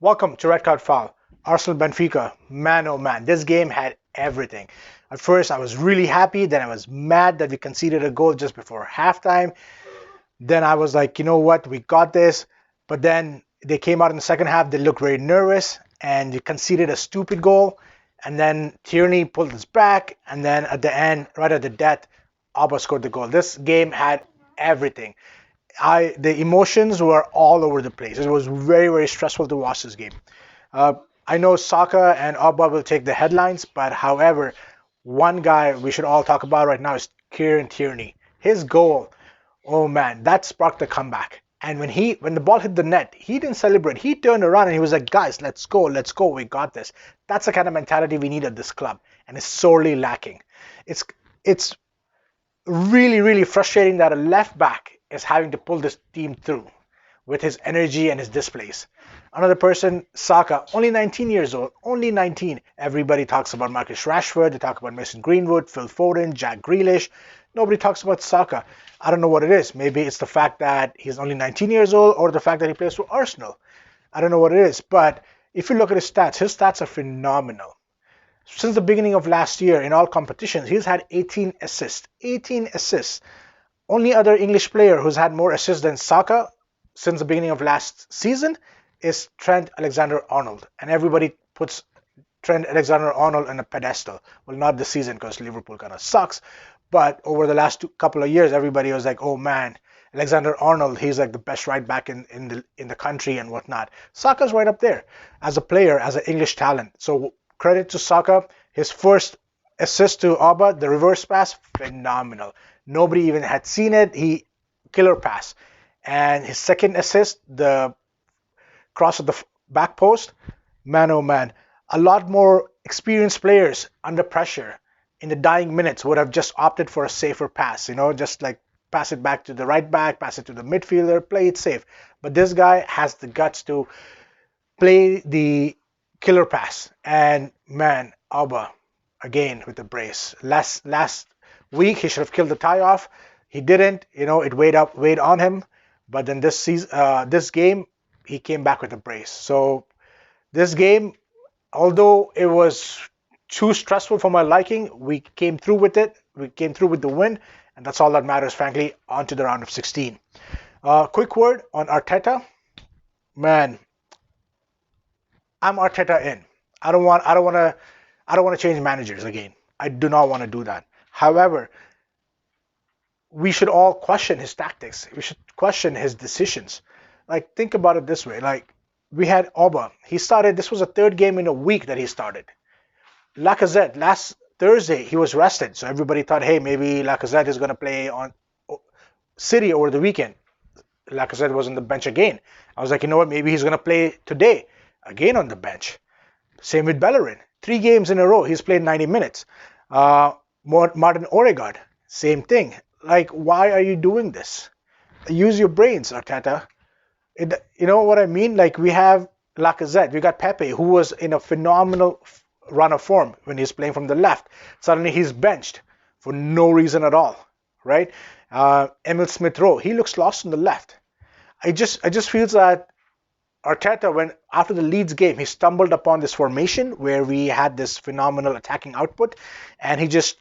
Welcome to Red Card Foul. Arsenal Benfica. Man, oh man, this game had everything. At first, I was really happy. Then I was mad that we conceded a goal just before halftime. Then I was like, you know what, we got this. But then they came out in the second half. They looked very nervous and they conceded a stupid goal. And then Tierney pulled us back. And then at the end, right at the death, Abba scored the goal. This game had everything. The emotions were all over the place. It was very, very stressful to watch this game. I know Saka and Abba will take the headlines, but however, one guy we should all talk about right now is Kieran Tierney. His goal, oh man, that sparked the comeback. And when the ball hit the net, he didn't celebrate. He turned around and he was like, "Guys, let's go, we got this." That's the kind of mentality we need at this club, and it's sorely lacking. It's really, really frustrating that a left back is having to pull this team through with his energy and his displays. Another person, Saka, only 19 years old, only 19. Everybody talks about Marcus Rashford, they talk about Mason Greenwood, Phil Foden, Jack Grealish. Nobody talks about Saka. I don't know what it is. Maybe it's the fact that he's only 19 years old or the fact that he plays for Arsenal. I don't know what it is. But if you look at his stats are phenomenal. Since the beginning of last year in all competitions, he's had 18 assists. 18 assists. Only other English player who's had more assists than Saka since the beginning of last season is Trent Alexander-Arnold. And everybody puts Trent Alexander-Arnold on a pedestal. Well, not this season because Liverpool kind of sucks. But over the last couple of years, everybody was like, oh man, Alexander-Arnold, he's like the best right back in the country and whatnot. Saka's right up there as a player, as an English talent. So credit to Saka. His first assist to Abba, the reverse pass, phenomenal. Nobody even had seen it. Killer pass. And his second assist, the cross of the back post, man oh man. A lot more experienced players under pressure in the dying minutes would have just opted for a safer pass, just like pass it back to the right back, pass it to the midfielder, play it safe. But this guy has the guts to play the killer pass. And man, Abba, again with the brace. Last week he should have killed the tie off. He didn't. It weighed on him. But then this game, he came back with a brace. So this game, although it was too stressful for my liking, we came through with it. We came through with the win, and that's all that matters, frankly. On to the round of 16. Quick word on Arteta. Man, I'm Arteta in. I don't want to change managers again. I do not want to do that. However, we should all question his tactics. We should question his decisions. Like, think about it this way. Like, we had Oba. This was a third game in a week that he started. Lacazette, last Thursday, he was rested. So everybody thought, hey, maybe Lacazette is going to play on City over the weekend. Lacazette was on the bench again. I was like, you know what? Maybe he's going to play today. Again on the bench. Same with Bellerin. 3 games in a row, he's played 90 minutes. Martin Odegaard, same thing. Like, why are you doing this? Use your brains, Arteta. You know what I mean? Like, we have Lacazette. We got Pepe, who was in a phenomenal run of form when he's playing from the left. Suddenly he's benched for no reason at all, right? Emil Smith-Rowe, he looks lost on the left. I just feel that Arteta, after the Leeds game, he stumbled upon this formation where we had this phenomenal attacking output, and he just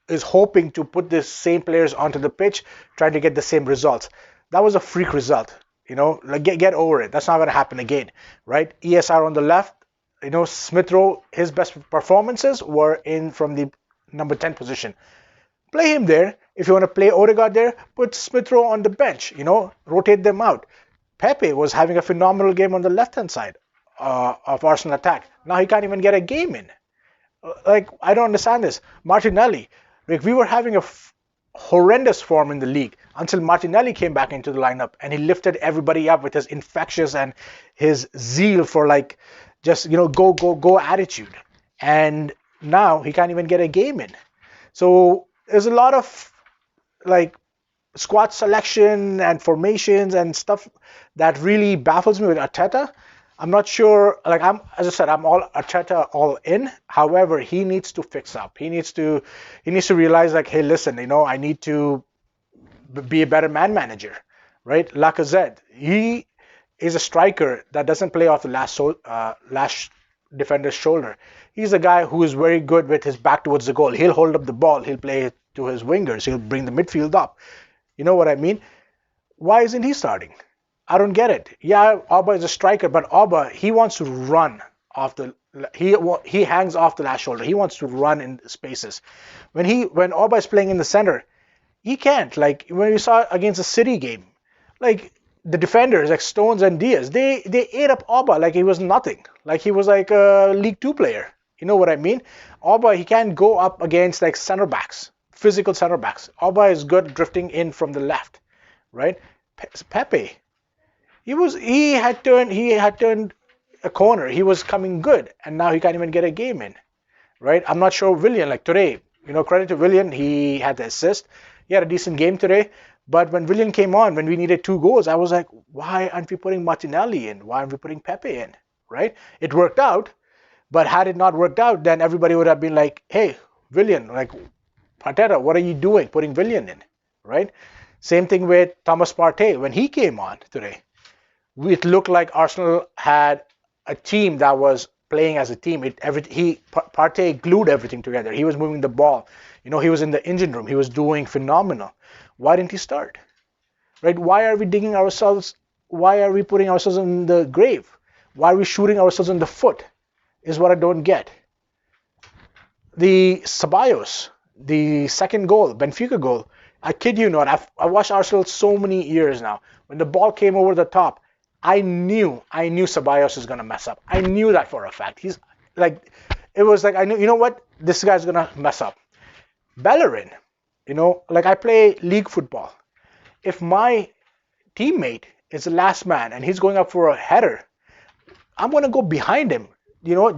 is hoping to put the same players onto the pitch, trying to get the same results. That was a freak result, like get over it. That's not going to happen again, right? ESR on the left, Smith-Rowe, his best performances were in from the number 10 position. Play him there. If you want to play Odegaard there, put Smith-Rowe on the bench, rotate them out. Pepe was having a phenomenal game on the left-hand side of Arsenal attack. Now he can't even get a game in. Like, I don't understand this. Martinelli, like, we were having a horrendous form in the league until Martinelli came back into the lineup and he lifted everybody up with his infectious and his zeal for like just go attitude. And now he can't even get a game in. So there's a lot of like squad selection and formations and stuff that really baffles me with Arteta. I'm not sure, like, as I said, I'm all Arteta, all in. However, he needs to fix up. He needs to realize, like, hey, listen, I need to be a better man manager, right? Lacazette, he is a striker that doesn't play off the last defender's shoulder. He's a guy who is very good with his back towards the goal. He'll hold up the ball. He'll play it to his wingers. He'll bring the midfield up. You know what I mean? Why isn't he starting? I don't get it. Yeah, Auba is a striker, but Auba, he wants to run off the he hangs off the last shoulder. He wants to run in spaces. When Auba is playing in the center, he can't. Like when we saw against the City game, like the defenders like Stones and Diaz, they ate up Auba like he was nothing. Like he was like a League Two player. You know what I mean? Auba, he can't go up against like center backs, physical center backs. Auba is good drifting in from the left, right? Pepe, he had turned a corner. He was coming good, and now he can't even get a game in, right? I'm not sure Willian, like today, credit to Willian, he had the assist. He had a decent game today. But when Willian came on, when we needed 2 goals, I was like, why aren't we putting Martinelli in? Why aren't we putting Pepe in? Right? It worked out, but had it not worked out, then everybody would have been like, hey, Willian, like Arteta, what are you doing putting Willian in? Right? Same thing with Thomas Partey. When he came on today, it looked like Arsenal had a team that was playing as a team. Partey glued everything together. He was moving the ball. He was in the engine room. He was doing phenomenal. Why didn't he start? Right? Why are we digging ourselves? Why are we putting ourselves in the grave? Why are we shooting ourselves in the foot? Is what I don't get. The Ceballos, the second goal, Benfica goal. I kid you not. I've watched Arsenal so many years now. When the ball came over the top, I knew Ceballos is gonna mess up. I knew that for a fact. He's like, it was like I knew. You know what? This guy's gonna mess up. Bellerin, like I play league football. If my teammate is the last man and he's going up for a header, I'm gonna go behind him.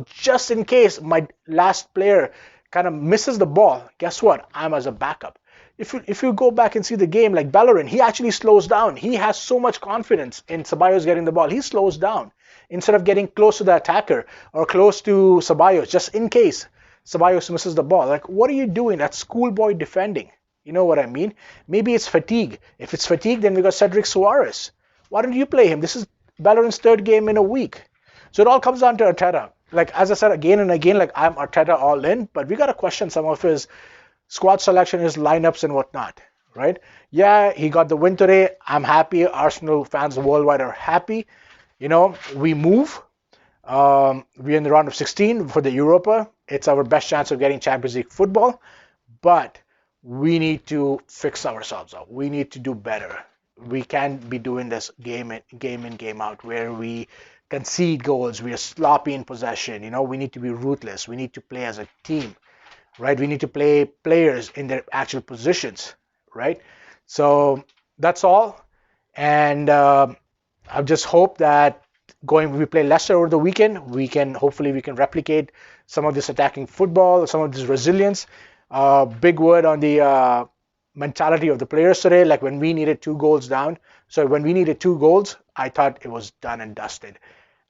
Just in case my last player kind of misses the ball. Guess what? I'm as a backup. If you go back and see the game, like Bellerin, he actually slows down. He has so much confidence in Ceballos getting the ball. He slows down instead of getting close to the attacker or close to Ceballos, just in case Ceballos misses the ball. Like, what are you doing? That's schoolboy defending. You know what I mean? Maybe it's fatigue. If it's fatigue, then we got Cedric Suarez. Why don't you play him? This is Bellerin's third game in a week. So it all comes down to Arteta. Like, as I said again and again, like I'm Arteta all in, but we got to question some of his squad selection, his lineups and whatnot, right? Yeah, he got the win today. I'm happy. Arsenal fans worldwide are happy. We move. We're in the round of 16 for the Europa. It's our best chance of getting Champions League football, but we need to fix ourselves up. We need to do better. We can't be doing this game in, game out, where we concede goals. We are sloppy in possession. We need to be ruthless. We need to play as a team, right? We need to play players in their actual positions, right? So that's all. And I just hope that we play Leicester over the weekend, hopefully we can replicate some of this attacking football, some of this resilience. Big word on the mentality of the players today. Like when we needed 2 goals down. So when we needed 2 goals, I thought it was done and dusted.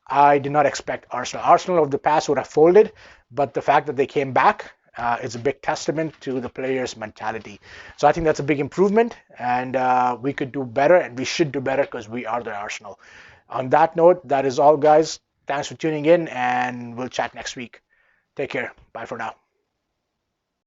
I did not expect Arsenal. Arsenal of the past would have folded, but the fact that they came back is a big testament to the players' mentality. So I think that's a big improvement, and we could do better, and we should do better because we are the Arsenal. On that note, that is all, guys. Thanks for tuning in, and we'll chat next week. Take care. Bye for now.